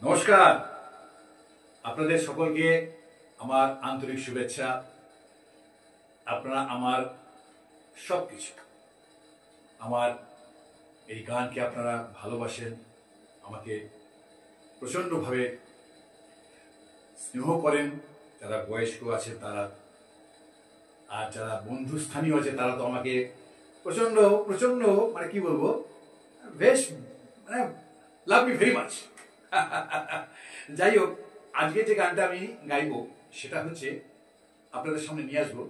নমস্কার, আপনাদের সকলকে আমার আন্তরিক শুভেচ্ছা। আপনারা আমার সবকিছু, আমার এই গানকে আপনারা ভালোবাসেন, আমাকে প্রচণ্ডভাবে স্নেহ করেন। যারা বয়স্ক আছে তারা, আর যারা বন্ধুস্থানীয় আছে তারা তো আমাকে প্রচণ্ড প্রচণ্ড মানে কি বলবো, বেশ মানে লাভ মি ভেরি মাচ। যাই হোক, আজকে যে গানটা আমি গাইবো সেটা হচ্ছে আপনাদের সামনে নিয়ে আসবো,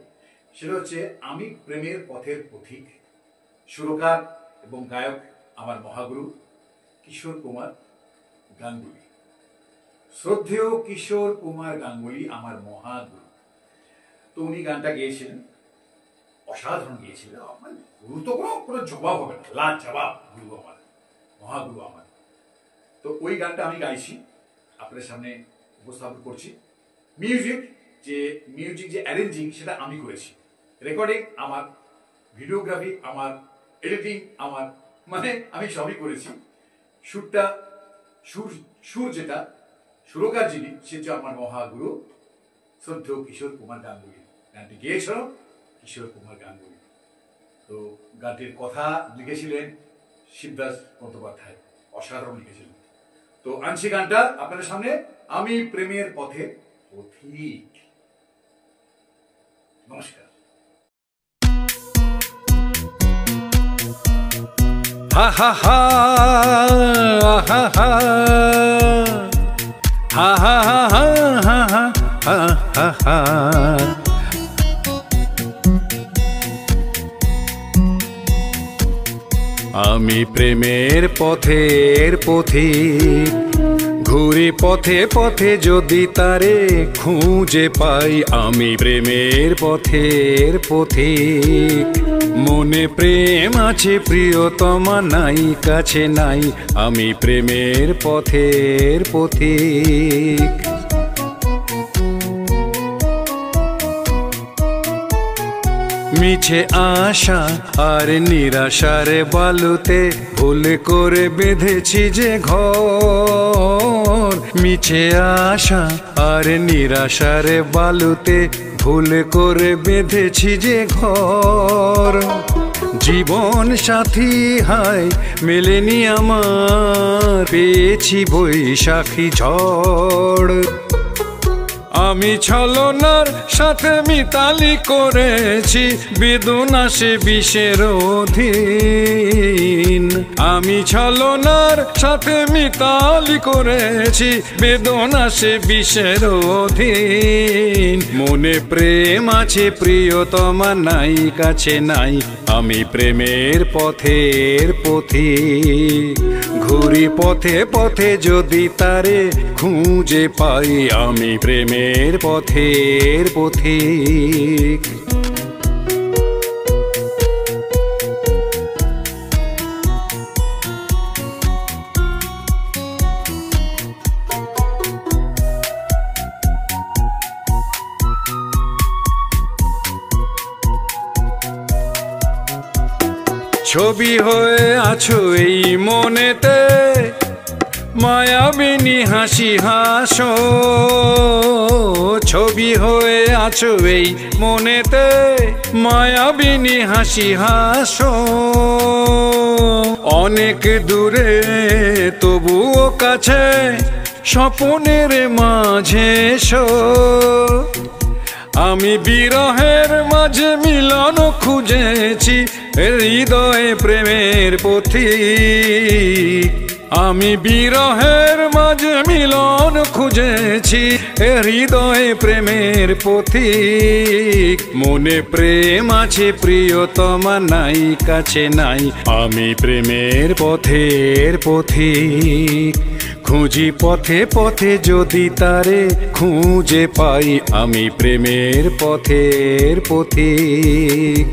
সেটা হচ্ছে আমি প্রেমের পথের পথিক। সুরকার এবং গায়ক আমার মহাগুরু কিশোর কুমার গাঙ্গুলি। শ্রদ্ধেয় কিশোর কুমার গাঙ্গুলি আমার মহাগুরু। তো উনি গানটা গেয়েছিলেন, অসাধারণ গিয়েছিলেন। আমার গুরু তো কোনো জবাব হবে না, লাজ জবাব গুরু আমার, মহাগুরু আমার। তো ওই গানটা আমি গাইছি, আপনাদের সামনে উপস্থাপন করছি। মিউজিক যে অ্যারেঞ্জিং সেটা আমি করেছি, রেকর্ডিং আমার, ভিডিওগ্রাফি আমার, এডিটিং আমার, মানে আমি সবই করেছি। সুর যেটা, সুরকার যিনি, সে হচ্ছে আমার মহাগুরু শ্রদ্ধেয় কিশোর কুমার গাঙ্গুলি। গানটি গেয়েছিল কিশোর কুমার গাঙ্গুলি। তো গানটির কথা লিখেছিলেন শিবদাস বন্দ্যোপাধ্যায়, অসাধারণ লিখেছিলেন। তো আনছি গানটা আপনাদের সামনে, আমি প্রেমের পথে পথিক। নমস্কার। হা হা হা হা হা হা হা হা হা হা। আমি প্রেমের পথের পথিক, ঘুরি পথে পথে যদি তারে খুঁজে পাই। আমি প্রেমের পথের পথিক, মনে প্রেম আছে প্রিয়তমা নাই কাছে নাই। আমি প্রেমের পথের পথিক। মিছে আশা আর নিরাশার বালুতে ভুল করে বেঁধেছি যে ঘর। মিছে আশা আর নিরাশার বালুতে ভুল করে বেঁধেছি যে ঘর। জীবন সাথী হায় মেলেনি আমার, পেয়েছি বৈশাখী ঝড়। আমি ছলনার সাথে মিতালি করেছি, বেদনা সে বিষের অধীন। আমি ছলনার সাথে মিতালি করেছি, বেদনা সে বিষের অধীন। মনে প্রেম আছে প্রিয়তমা নাই কাছে নাই। আমি প্রেমের পথের পথিক, ঘুরি পথে পথে যদি তারে খুঁজে পাই। আমি প্রেমের পথের পথিক। ছবি হয়ে আছো এই মনেতে, মায়াবিনী হাসি হাসো। ছবি হয়ে আছো এই মনেতে, মায়াবিনী হাসি হাসো। অনেক দূরে তবুও কাছে, স্বপ্নের মাঝে এসো। আমি বিরহের মাঝে মিলন খুঁজেছি, হৃদয়ে প্রেমের পথিক। আমি বিরহের মাঝে মিলন খুঁজেছি, হৃদয়ে প্রেমের পথিক। মনে প্রেম আছে প্রিয়তমা নাই কাছে নাই। আমি প্রেমের পথের পথিক, খুঁজি পথে পথে যদি তারে খুঁজে পাই। আমি প্রেমের পথের পথিক।